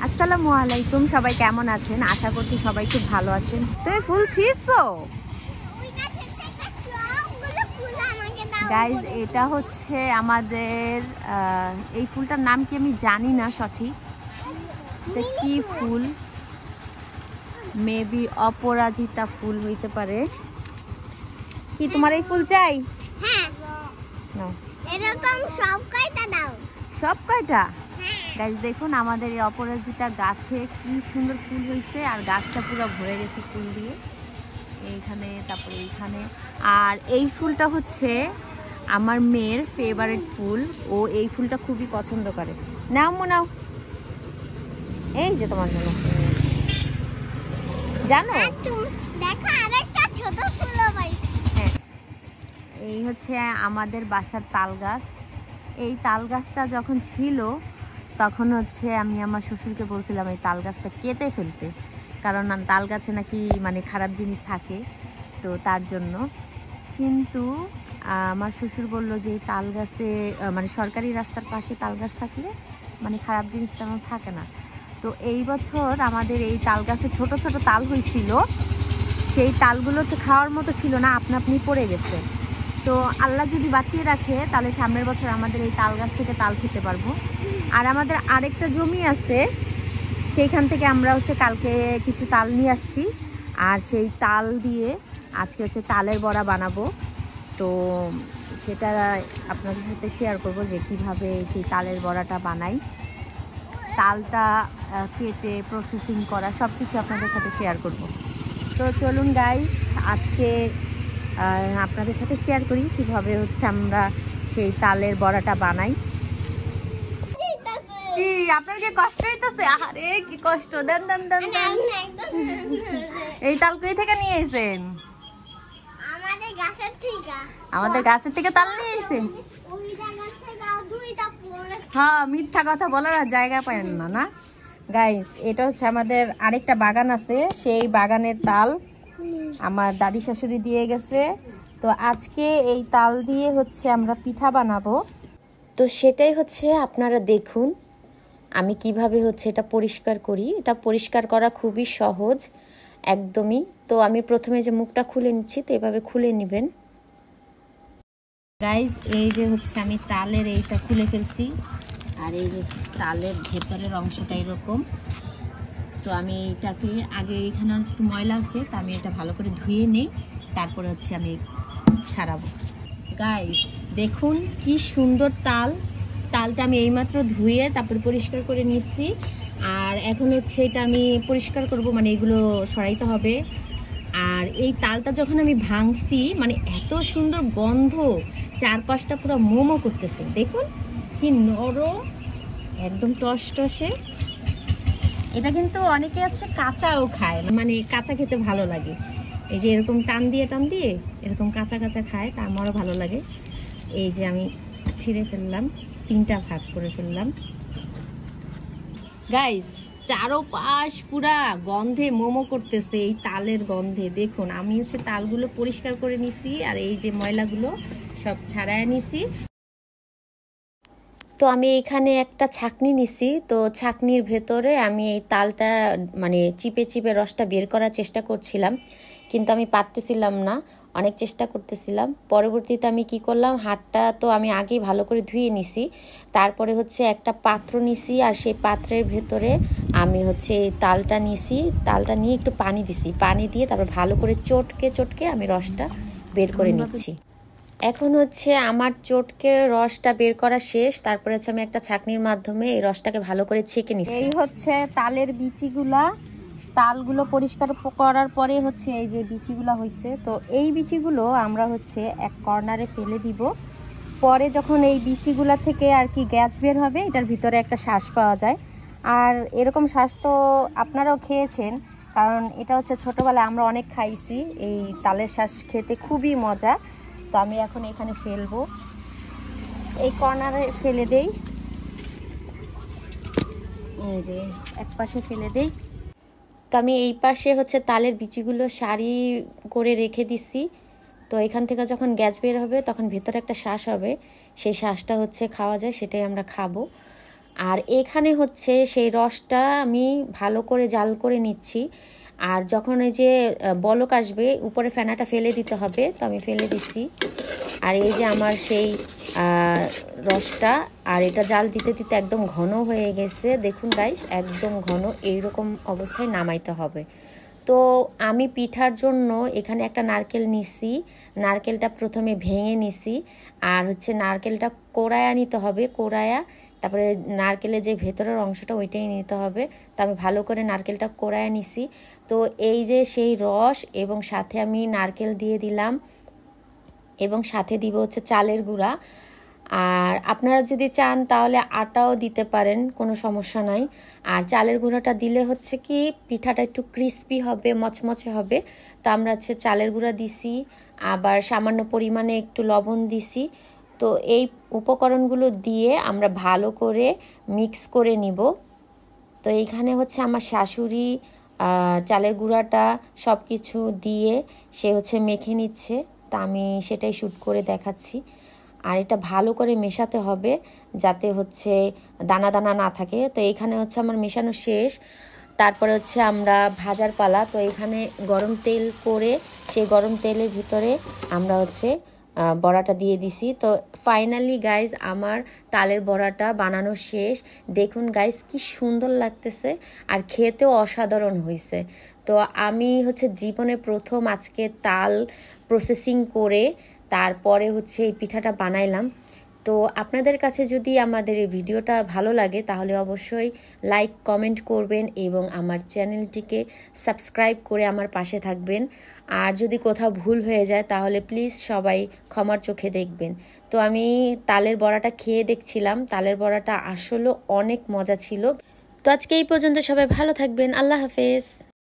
আসসালামু আলাইকুম, সবাই কেমন আছেন? আশা করছি সবাই খুব ভালো আছেন। তুমি ফুল ছিঁড়ছো? গাইজ, এটা হচ্ছে আমাদের এই ফুলটার নাম কি আমি জানি না সঠিক। এটা কি ফুল? মেবি অপরাজিতা ফুল হইতে পারে। কি তোমার এই ফুল চাই? হ্যাঁ, নাও। এরকম সব কয়টা দাও। সব কয়টা? গাইজ দেখুন, আমাদের এই অপরাজিতা গাছে কি সুন্দর ফুল হয়েছে, আর গাছটা পুরো ভরে গেছে ফুল দিয়ে। এইখানে, তারপরে এইখানে। আর এই ফুলটা হচ্ছে আমার মেয়ের ফেভারিট ফুল। ও এই ফুলটা খুবই পছন্দ করে। নাও নাও, এই যে তোমার জন্য। জানো, দেখো আরেকটা ছোট ফুলও পাইছি। হ্যাঁ, এই হচ্ছে আমাদের বাসার তাল গাছ। এই তাল গাছটা যখন ছিল তখন হচ্ছে আমি আমার শ্বশুরকে বলছিলাম এই তাল গাছটা কেটে ফেলতে, কারণ তাল গাছে নাকি মানে খারাপ জিনিস থাকে, তো তার জন্য। কিন্তু আমার শ্বশুর বলল যে এই তাল গাছে মানে সরকারি রাস্তার পাশে তাল গাছ থাকলে মানে খারাপ জিনিস তেমন থাকে না। তো এই বছর আমাদের এই তাল গাছে ছোট ছোট তাল হয়েছিল, সেই তালগুলো হচ্ছে খাওয়ার মতো ছিল না, আপনা আপনি পড়ে গেছে। তো আল্লাহ যদি বাঁচিয়ে রাখে তাহলে সামনের বছর আমাদের এই তাল গাছ থেকে তাল খেতে পারবো। আর আমাদের আরেকটা জমি আছে, সেইখান থেকে আমরা হচ্ছে কালকে কিছু তাল নিয়ে আসছি, আর সেই তাল দিয়ে আজকে হচ্ছে তালের বড়া বানাবো। তো সেটা আপনাদের সাথে শেয়ার করব যে কিভাবে সেই তালের বড়াটা বানাই, তালটা কেটে প্রসেসিং করা সব কিছু আপনাদের সাথে শেয়ার করব। তো চলুন গাইস, আজকে আপনাদের সাথে শেয়ার করি কিভাবে হচ্ছে আমরা সেই তালের বড়াটা বানাই। কি আপনার কি কষ্ট হইতেছে? আরে কি কষ্ট, দেন দেন দেন দেন। এই তাল কই থেকে নিয়ে এসেছেন? আমাদের গাছের থেকে। আমাদের গাছের থেকে তাল নিয়ে এসেছেন? ওই জায়গা থেকে দুইটা পড়েছে। হ্যাঁ, মিথ্যা কথা বলার আর জায়গা পায় না না গাইস। এটা হচ্ছে আমাদের আরেকটা বাগান আছে, সেই বাগানের তাল আমার দাদি শাশুড়ি দিয়ে গেছে। তো আজকে এই তাল দিয়ে হচ্ছে আমরা পিঠা বানাবো। তো সেটাই হচ্ছে আপনারা দেখুন আমি কিভাবে হচ্ছে এটা পরিষ্কার করি। এটা পরিষ্কার করা খুবই সহজ একদমই। তো আমি প্রথমে যে মুখটা খুলে নিচ্ছি, তো এভাবে খুলে নেবেন গাইজ। এই যে হচ্ছে আমি তালের এইটা খুলে ফেলছি, আর এই যে তালের ভেতরের অংশটা এরকম। তো আমি এইটাকে আগে, এখানে একটু ময়লা আছে, তো আমি এটা ভালো করে ধুয়ে নিই, তারপরে হচ্ছে আমি ছাড়াবো। গাইজ দেখুন কি সুন্দর তাল। তালটা আমি এইমাত্র ধুয়ে তারপরে পরিষ্কার করে নিচ্ছি, আর এখন হচ্ছে এটা আমি পরিষ্কার করব, মানে এগুলো সরাইতে হবে। আর এই তালটা যখন আমি ভাঙছি, মানে এত সুন্দর গন্ধ, চারপাশটা পুরো মোমো করতেছে। দেখুন কি নরম, একদম টসটসে। এটা কিন্তু অনেকে আছে কাঁচাও খায়, মানে কাঁচা খেতে ভালো লাগে। এই যে এরকম টান দিয়ে এরকম কাঁচা কাঁচা খায়, তা আমারও ভালো লাগে। এই যে আমি ছিঁড়ে ফেললাম, 3টা ভাগ করে ফেললাম। গাইস, চারোপাশ পুরা গন্ধে মোমো করতেছে, এই তালের গন্ধে। দেখুন আমি হচ্ছে তালগুলো পরিষ্কার করে নিছি, আর এই যে ময়লাগুলো সব ছাড়ায় নিছি। তো আমি এখানে একটা ছাঁকনি নিছি, তো ছাঁকনির ভেতরে আমি এই তালটা মানে চিপে চিপে রসটা বের করার চেষ্টা করছিলাম, কিন্তু আমি পারতেছিলাম না, অনেক চেষ্টা করতেছিলাম। পরবর্তীতে আমি কি করলাম, হাতটা তো আমি আগেই ভালো করে ধুয়ে নিছি, তারপরে হচ্ছে একটা পাত্র নিছি, আর সেই পাত্রের ভেতরে আমি হচ্ছে এই তালটা নিছি। তালটা নিয়ে একটু পানি দিছি, পানি দিয়ে তারপর ভালো করে চটকে চটকে আমি রসটা বের করে নিচ্ছি। এখন হচ্ছে আমার চটকে রসটা বের করা শেষ, তারপরে হচ্ছে আমি একটা ছাঁকনির মাধ্যমে এই রসটাকে ভালো করে ছেঁকে নিচ্ছি। এই হচ্ছে তালের বিচিগুলা, তালগুলো পরিষ্কার করার পরে হচ্ছে এই যে বিচিগুলা হয়েছে। তো এই বিচিগুলো আমরা হচ্ছে এক কর্নারে ফেলে দিব। পরে যখন এই বিচিগুলা থেকে আর কি গ্যাস বের হবে, এটার ভিতরে একটা শ্বাস পাওয়া যায়। আর এরকম শ্বাস তো আপনারাও খেয়েছেন, কারণ এটা হচ্ছে ছোটোবেলায় আমরা অনেক খাইছি। এই তালের শ্বাস খেতে খুবই মজা। তো আমি এখন এখানে ফেলবো, এই কর্নারে ফেলে দেই, এই যে এক পাশে ফেলে দেই। তো আমি এই পাশে হচ্ছে তালের বিচিগুলো সারি করে রেখে দিছি। তো এখান থেকে যখন গ্যাস বের হবে তখন ভেতরে একটা শ্বাস হবে, সেই শ্বাসটা হচ্ছে খাওয়া যায়, সেটাই আমরা খাবো। আর এখানে হচ্ছে সেই রসটা আমি ভালো করে জাল করে নিচ্ছি। আর যখন ওই যে বলক আসবে উপরে ফেনাটা ফেলে দিতে হবে, তো আমি ফেলে দিছি। আর এই যে আমার সেই রসটা, আর এটা জাল দিতে দিতে একদম ঘন হয়ে গেছে। দেখুন গাইস, একদম ঘন, এইরকম অবস্থায় নামাইতে হবে। তো আমি পিঠার জন্য এখানে একটা নারকেল নিছি, নারকেলটা প্রথমে ভেঙে নিছি। আর হচ্ছে নারকেলটা কোড়ায়া নিতে হবে, কোড়ায়া তারপরে নারকেলের যে ভেতরের অংশটা ওইটাই নিতে হবে। তো আমি ভালো করে নারকেলটা কোড়ায়া নিছি। তো এই যে সেই রস এবং সাথে আমি নারকেল দিয়ে দিলাম এবং সাথে দিব হচ্ছে চালের গুঁড়া। আর আপনারা যদি চান তাহলে আটাও দিতে পারেন, কোনো সমস্যা নাই। আর চালের গুঁড়াটা দিলে হচ্ছে কি পিঠাটা একটু ক্রিস্পি হবে, মচমচে হবে। তো আমরা হচ্ছে চালের গুঁড়া দিছি, আবার সামান্য পরিমাণে একটু লবণ দিছি। তো এই উপকরণগুলো দিয়ে আমরা ভালো করে মিক্স করে নিব। তো এইখানে হচ্ছে আমার শাশুড়ি চালের গুঁড়াটা সব কিছু দিয়ে সে হচ্ছে মেখে নিচ্ছে। তা আমি সেটাই শ্যুট করে দেখাচ্ছি। আর এটা ভালো করে মেশাতে হবে যাতে হচ্ছে দানা দানা না থাকে। তো এইখানে হচ্ছে আমার মেশানো শেষ। তারপরে হচ্ছে আমরা ভাজার পালা। তো এখানে গরম তেল করে সেই গরম তেলের ভিতরে আমরা হচ্ছে বড়াটা দিয়ে দিছি। তো ফাইনালি গাইজ আমার তালের বড়াটা বানানো শেষ। দেখুন গাইজ কি সুন্দর লাগতেছে, আর খেতেও অসাধারণ হয়েছে। তো আমি হচ্ছে জীবনে প্রথম আজকে তাল প্রসেসিং করে তারপরে হচ্ছে এই পিঠাটা বানাইলাম। তো আপনাদের কাছে যদি আমাদের এই ভিডিওটা ভালো লাগে তাহলে অবশ্যই লাইক কমেন্ট করবেন এবং আমার চ্যানেলটিকে সাবস্ক্রাইব করে আমার পাশে থাকবেন। আর যদি কোথাও ভুল হয়ে যায় তাহলে প্লিজ সবাই ক্ষমার চোখে দেখবেন। তো আমি তালের বড়াটা খেয়ে দেখছিলাম, তালের বড়াটা আসলে অনেক মজা ছিল। তো আজকে এই পর্যন্ত, সবাই ভালো থাকবেন, আল্লাহ হাফেজ।